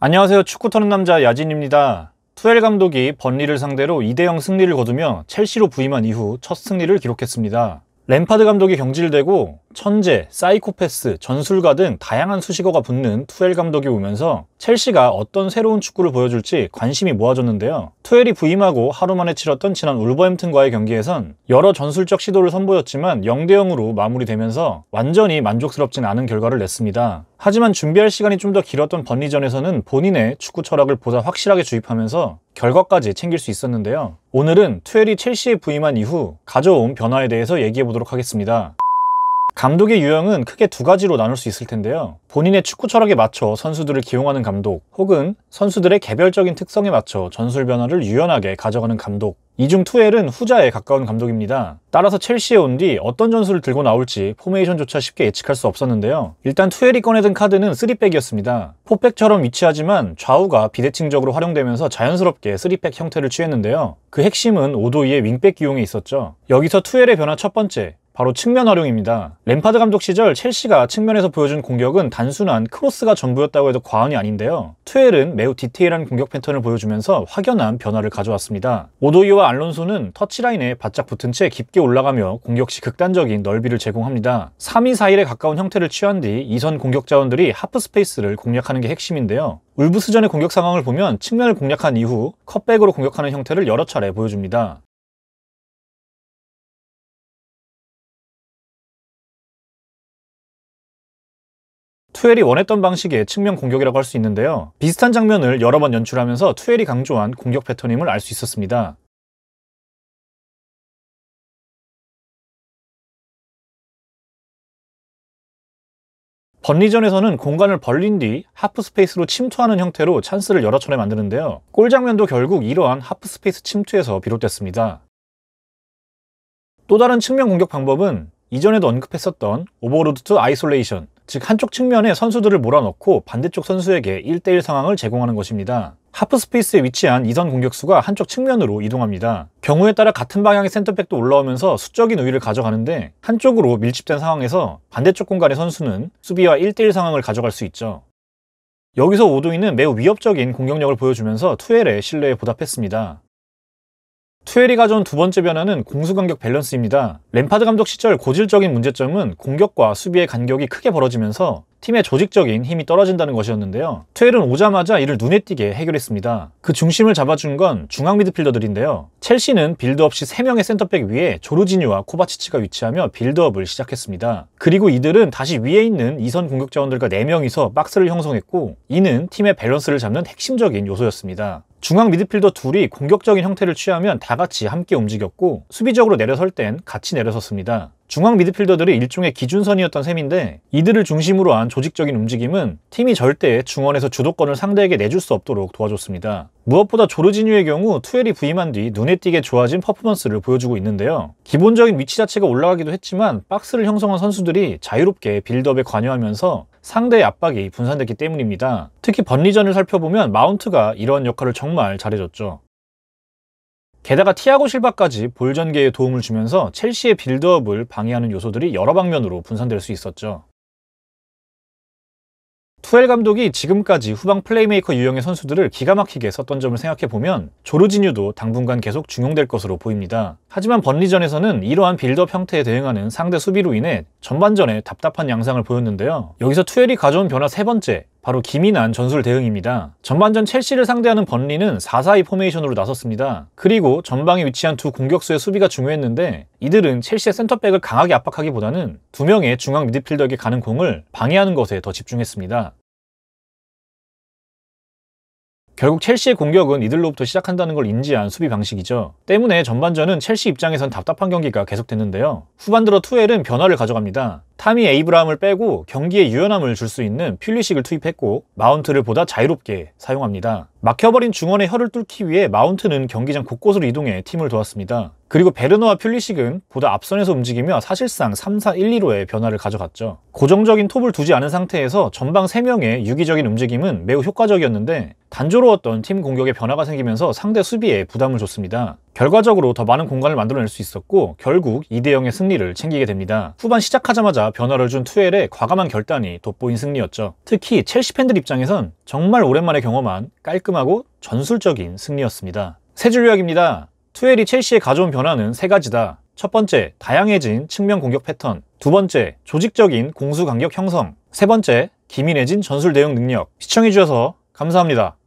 안녕하세요. 축구 터는 남자 야진입니다. 투엘 감독이 번리를 상대로 2대0 승리를 거두며 첼시로 부임한 이후 첫 승리를 기록했습니다. 램파드 감독이 경질되고 천재, 사이코패스, 전술가 등 다양한 수식어가 붙는 투엘 감독이 오면서 첼시가 어떤 새로운 축구를 보여줄지 관심이 모아졌는데요. 투엘이 부임하고 하루 만에 치렀던 지난 울버햄튼과의 경기에선 여러 전술적 시도를 선보였지만 0대0으로 마무리되면서 완전히 만족스럽진 않은 결과를 냈습니다. 하지만 준비할 시간이 좀 더 길었던 번리전에서는 본인의 축구 철학을 보다 확실하게 주입하면서 결과까지 챙길 수 있었는데요. 오늘은 투엘이 첼시에 부임한 이후 가져온 변화에 대해서 얘기해 보도록 하겠습니다. 감독의 유형은 크게 두 가지로 나눌 수 있을 텐데요. 본인의 축구 철학에 맞춰 선수들을 기용하는 감독, 혹은 선수들의 개별적인 특성에 맞춰 전술 변화를 유연하게 가져가는 감독. 이 중 투엘은 후자에 가까운 감독입니다. 따라서 첼시에 온 뒤 어떤 전술을 들고 나올지 포메이션조차 쉽게 예측할 수 없었는데요. 일단 투엘이 꺼내든 카드는 3백이었습니다. 4백처럼 위치하지만 좌우가 비대칭적으로 활용되면서 자연스럽게 3백 형태를 취했는데요. 그 핵심은 오도이의 윙백 기용에 있었죠. 여기서 투엘의 변화 첫 번째, 바로 측면 활용입니다. 램파드 감독 시절 첼시가 측면에서 보여준 공격은 단순한 크로스가 전부였다고 해도 과언이 아닌데요. 투엘은 매우 디테일한 공격 패턴을 보여주면서 확연한 변화를 가져왔습니다. 오도이와 알론소는 터치라인에 바짝 붙은 채 깊게 올라가며 공격 시 극단적인 넓이를 제공합니다. 3-2-4-1에 가까운 형태를 취한 뒤 2선 공격 자원들이 하프 스페이스를 공략하는 게 핵심인데요. 울브스전의 공격 상황을 보면 측면을 공략한 이후 컷백으로 공격하는 형태를 여러 차례 보여줍니다. 투엘이 원했던 방식의 측면 공격이라고 할 수 있는데요. 비슷한 장면을 여러 번 연출하면서 투엘이 강조한 공격 패턴임을 알 수 있었습니다. 번리전에서는 공간을 벌린 뒤 하프 스페이스로 침투하는 형태로 찬스를 여러 차례 만드는데요. 골 장면도 결국 이러한 하프 스페이스 침투에서 비롯됐습니다. 또 다른 측면 공격 방법은 이전에도 언급했었던 오버로드 투 아이솔레이션, 즉 한쪽 측면에 선수들을 몰아넣고 반대쪽 선수에게 1대1 상황을 제공하는 것입니다. 하프 스페이스에 위치한 2선 공격수가 한쪽 측면으로 이동합니다. 경우에 따라 같은 방향의 센터백도 올라오면서 수적인 우위를 가져가는데 한쪽으로 밀집된 상황에서 반대쪽 공간의 선수는 수비와 1대1 상황을 가져갈 수 있죠. 여기서 오도이는 매우 위협적인 공격력을 보여주면서 투엘의 신뢰에 보답했습니다. 투엘이 가져온 두 번째 변화는 공수간격 밸런스입니다. 램파드 감독 시절 고질적인 문제점은 공격과 수비의 간격이 크게 벌어지면서 팀의 조직적인 힘이 떨어진다는 것이었는데요. 투엘은 오자마자 이를 눈에 띄게 해결했습니다. 그 중심을 잡아준 건 중앙 미드필더들인데요. 첼시는 빌드업 시 3명의 센터백 위에 조르지뉴와 코바치치가 위치하며 빌드업을 시작했습니다. 그리고 이들은 다시 위에 있는 2선 공격 자원들과 4명이서 박스를 형성했고, 이는 팀의 밸런스를 잡는 핵심적인 요소였습니다. 중앙 미드필더 둘이 공격적인 형태를 취하면 다 같이 함께 움직였고, 수비적으로 내려설 땐 같이 내려섰습니다. 중앙 미드필더들이 일종의 기준선이었던 셈인데, 이들을 중심으로 한 조직적인 움직임은 팀이 절대 중원에서 주도권을 상대에게 내줄 수 없도록 도와줬습니다. 무엇보다 조르지뉴의 경우 투엘이 부임한 뒤 눈에 띄게 좋아진 퍼포먼스를 보여주고 있는데요. 기본적인 위치 자체가 올라가기도 했지만 박스를 형성한 선수들이 자유롭게 빌드업에 관여하면서 상대의 압박이 분산됐기 때문입니다. 특히 번리전을 살펴보면 마운트가 이러한 역할을 정말 잘해줬죠. 게다가 티아고 실바까지 볼 전개에 도움을 주면서 첼시의 빌드업을 방해하는 요소들이 여러 방면으로 분산될 수 있었죠. 투엘 감독이 지금까지 후방 플레이메이커 유형의 선수들을 기가 막히게 썼던 점을 생각해보면 조르지뉴도 당분간 계속 중용될 것으로 보입니다. 하지만 번리전에서는 이러한 빌드업 형태에 대응하는 상대 수비로 인해 전반전에 답답한 양상을 보였는데요. 여기서 투엘이 가져온 변화 세 번째, 바로 기민한 전술 대응입니다. 전반전 첼시를 상대하는 번리는 4-4-2 포메이션으로 나섰습니다. 그리고 전방에 위치한 두 공격수의 수비가 중요했는데, 이들은 첼시의 센터백을 강하게 압박하기보다는 2명의 중앙 미드필더에게 가는 공을 방해하는 것에 더 집중했습니다. 결국 첼시의 공격은 이들로부터 시작한다는 걸 인지한 수비 방식이죠. 때문에 전반전은 첼시 입장에선 답답한 경기가 계속됐는데요. 후반 들어 투엘은 변화를 가져갑니다. 타미 에이브라함을 빼고 경기에 유연함을 줄 수 있는 퓰리식을 투입했고, 마운트를 보다 자유롭게 사용합니다. 막혀버린 중원의 혀를 뚫기 위해 마운트는 경기장 곳곳으로 이동해 팀을 도왔습니다. 그리고 베르너와 퓰리식은 보다 앞선에서 움직이며 사실상 3-4-1-2로의 변화를 가져갔죠. 고정적인 톱을 두지 않은 상태에서 전방 3명의 유기적인 움직임은 매우 효과적이었는데, 단조로웠던 팀 공격에 변화가 생기면서 상대 수비에 부담을 줬습니다. 결과적으로 더 많은 공간을 만들어낼 수 있었고 결국 2대0의 승리를 챙기게 됩니다. 후반 시작하자마자 변화를 준 투엘의 과감한 결단이 돋보인 승리였죠. 특히 첼시 팬들 입장에선 정말 오랜만에 경험한 깔끔하고 전술적인 승리였습니다. 세 줄 요약입니다. 투엘이 첼시에 가져온 변화는 세 가지다. 첫 번째, 다양해진 측면 공격 패턴. 두 번째, 조직적인 공수 간격 형성. 세 번째, 기민해진 전술 대응 능력. 시청해주셔서 감사합니다.